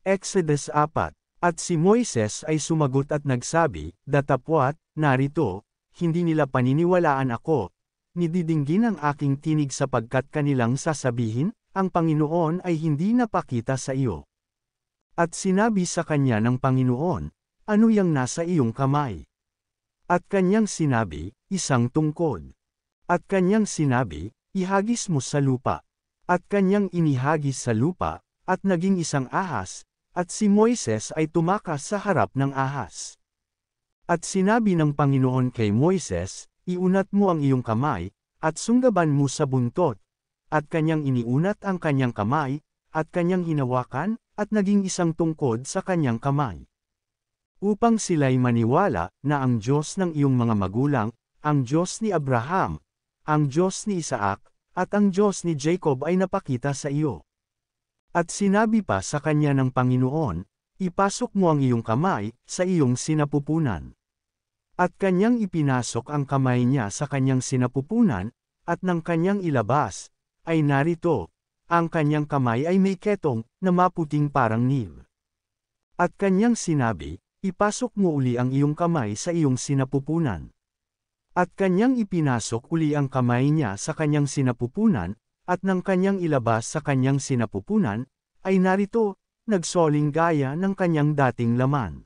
Exodus 4. At si Moises ay sumagot at nagsabi, datapwat, narito, hindi nila paniniwalaan ako, nididinggin ang aking tinig sapagkat kanilang sasabihin, ang Panginoon ay hindi napakita sa iyo. At sinabi sa kanya ng Panginoon, ano yang nasa iyong kamay? At kanyang sinabi, isang tungkod. At kanyang sinabi, ihagis mo sa lupa. At kanyang inihagis sa lupa, at naging isang ahas, at si Moises ay tumakas sa harap ng ahas. At sinabi ng Panginoon kay Moises, iunat mo ang iyong kamay, at sunggaban mo sa buntot. At kanyang iniunat ang kanyang kamay, at kanyang hinawakan, at naging isang tungkod sa kanyang kamay. Upang sila'y maniwala na ang Diyos ng iyong mga magulang, ang Diyos ni Abraham, ang Diyos ni Isaac, at ang Diyos ni Jacob ay napakita sa iyo. At sinabi pa sa kanya ng Panginoon, ipasok mo ang iyong kamay sa iyong sinapupunan. At kanyang ipinasok ang kamay niya sa kanyang sinapupunan, at nang kanyang ilabas, ay narito, ang kanyang kamay ay may ketong na maputing parang nib. At kanyang sinabi, ipasok mo uli ang iyong kamay sa iyong sinapupunan. At kanyang ipinasok uli ang kamay niya sa kanyang sinapupunan, at nang kanyang ilabas sa kanyang sinapupunan, ay narito, nagsoling gaya ng kanyang dating laman.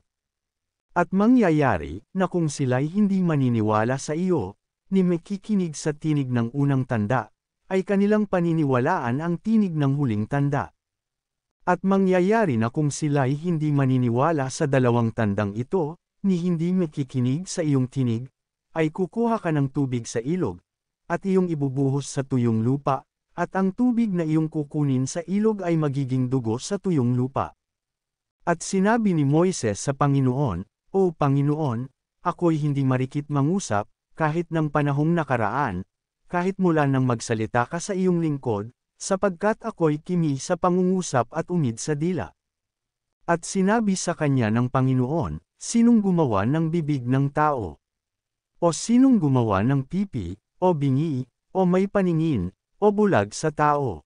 At mangyayari, na kung sila'y hindi maniniwala sa iyo, ni makikinig sa tinig ng unang tanda, ay kanilang paniniwalaan ang tinig ng huling tanda. At mangyayari na kung sila'y hindi maniniwala sa dalawang tandang ito, ni hindi makikinig sa iyong tinig, ay kukuha ka ng tubig sa ilog, at iyong ibubuhos sa tuyong lupa, at ang tubig na iyong kukunin sa ilog ay magiging dugo sa tuyong lupa. At sinabi ni Moises sa Panginoon, O Panginoon, ako'y hindi marikit mangusap, kahit ng panahong nakaraan, kahit mula nang magsalita ka sa iyong lingkod, sapagkat ako'y kimi sa pangungusap at umid sa dila. At sinabi sa kanya ng Panginoon, sinong gumawa ng bibig ng tao? O sinong gumawa ng pipi, o bingi, o may paningin, o bulag sa tao?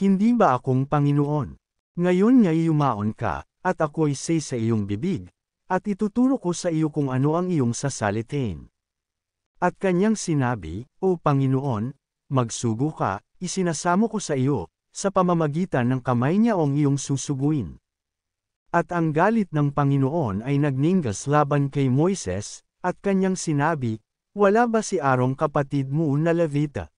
Hindi ba akong Panginoon? Ngayon nga'y yumaon ka, at ako'y say sa iyong bibig, at ituturo ko sa iyo kung ano ang iyong sasalitin. At kanyang sinabi, O Panginoon, magsugo ka, isinasamo ko sa iyo, sa pamamagitan ng kamay niya ang iyong susuguin. At ang galit ng Panginoon ay nagningas laban kay Moises, at kanyang sinabi, wala ba si Arong kapatid mo na Levita?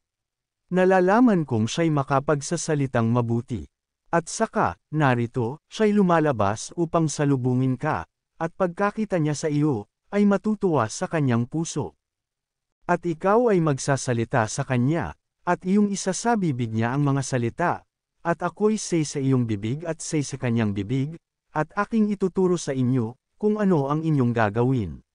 Nalalaman kong siya'y makapagsasalitang mabuti. At saka, narito, siya'y lumalabas upang salubungin ka, at pagkakita niya sa iyo, ay matutuwa sa kanyang puso. At ikaw ay magsasalita sa kanya, at iyong isasabibig niya ang mga salita, at ako'y say sa iyong bibig at say sa kanyang bibig, at aking ituturo sa inyo, kung ano ang inyong gagawin.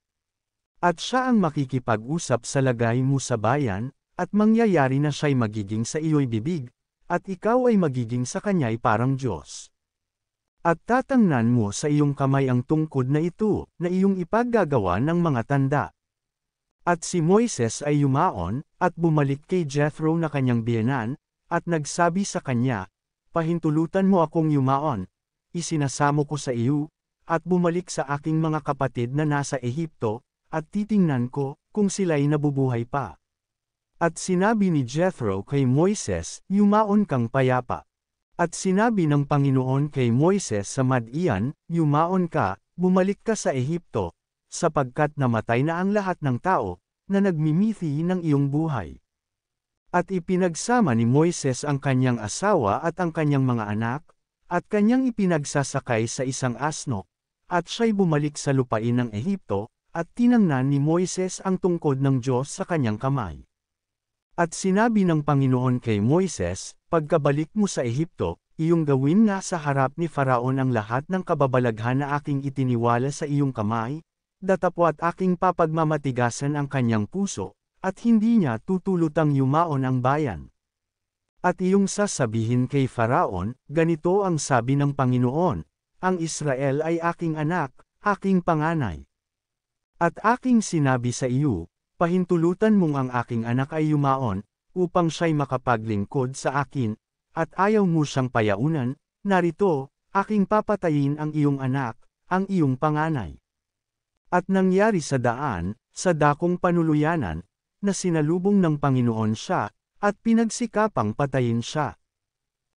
At siya ang makikipag-usap sa lagay mo sa bayan, at mangyayari na siya'y magiging sa iyo'y bibig, at ikaw ay magiging sa kanya'y parang Diyos. At tatangnan mo sa iyong kamay ang tungkod na ito, na iyong ipaggagawa ng mga tanda. At si Moises ay yumaon, at bumalik kay Jethro na kanyang biyenan, at nagsabi sa kanya, pahintulutan mo akong yumaon, isinasamo ko sa iyo, at bumalik sa aking mga kapatid na nasa Ehipto, at titingnan ko, kung sila'y nabubuhay pa. At sinabi ni Jethro kay Moises, yumaon kang payapa. At sinabi ng Panginoon kay Moises sa Madian, yumaon ka, bumalik ka sa Ehipto, sapagkat namatay na ang lahat ng tao, na nagmimithi ng iyong buhay. At ipinagsama ni Moises ang kanyang asawa at ang kanyang mga anak, at kanyang ipinagsasakay sa isang asno, at siya'y bumalik sa lupain ng Ehipto, at tinangnan ni Moises ang tungkod ng Diyos sa kanyang kamay. At sinabi ng Panginoon kay Moises, pagkabalik mo sa Ehipto, iyong gawin nga sa harap ni Faraon ang lahat ng kababalaghan na aking itiniwala sa iyong kamay, datapwat aking papagmamatigasan ang kanyang puso, at hindi niya tutulutang yumaon ang bayan. At iyong sasabihin kay Faraon, ganito ang sabi ng Panginoon, ang Israel ay aking anak, aking panganay. At aking sinabi sa iyo, pahintulutan mong ang aking anak ay yumaon, upang siya'y makapaglingkod sa akin, at ayaw mo siyang payaunan, narito, aking papatayin ang iyong anak, ang iyong panganay. At nangyari sa daan, sa dakong panuluyanan, na sinalubong ng Panginoon siya, at pinagsikapang patayin siya.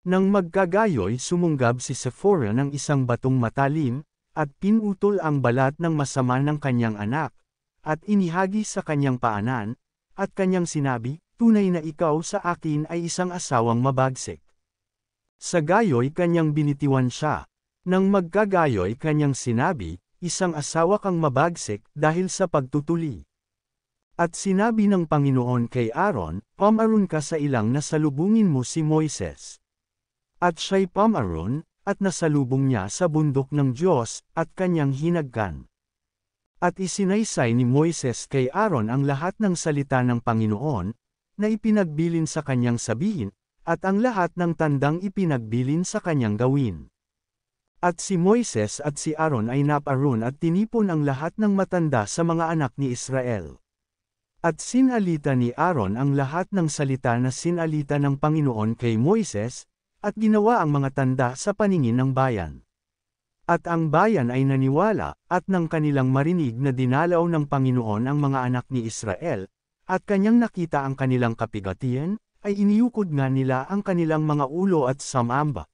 Nang magkagayoy sumunggab si Sephora ng isang batong matalim, at pinutol ang balat ng masama ng kanyang anak, at inihagi sa kanyang paanan, at kanyang sinabi, tunay na ikaw sa akin ay isang asawang mabagsik. Sa gayoy kanyang binitiwan siya. Nang magkagayoy kanyang sinabi, isang asawa kang mabagsik dahil sa pagtutuli. At sinabi ng Panginoon kay Aaron, pumaroon ka sa ilang na salubungin mo si Moises. At siya'y pumaroon, at nasalubong niya sa bundok ng Diyos, at kanyang hinagkan. At isinaysay ni Moises kay Aaron ang lahat ng salita ng Panginoon, na ipinagbilin sa kanyang sabihin, at ang lahat ng tandang ipinagbilin sa kanyang gawin. At si Moises at si Aaron ay naparoon at tinipon ang lahat ng matanda sa mga anak ni Israel. At sinalita ni Aaron ang lahat ng salita na sinalita ng Panginoon kay Moises, at ginawa ang mga tanda sa paningin ng bayan. At ang bayan ay naniwala, at nang kanilang marinig na dinalaw ng Panginoon ang mga anak ni Israel, at kanyang nakita ang kanilang kapigatian, ay iniukod nga nila ang kanilang mga ulo at samamba,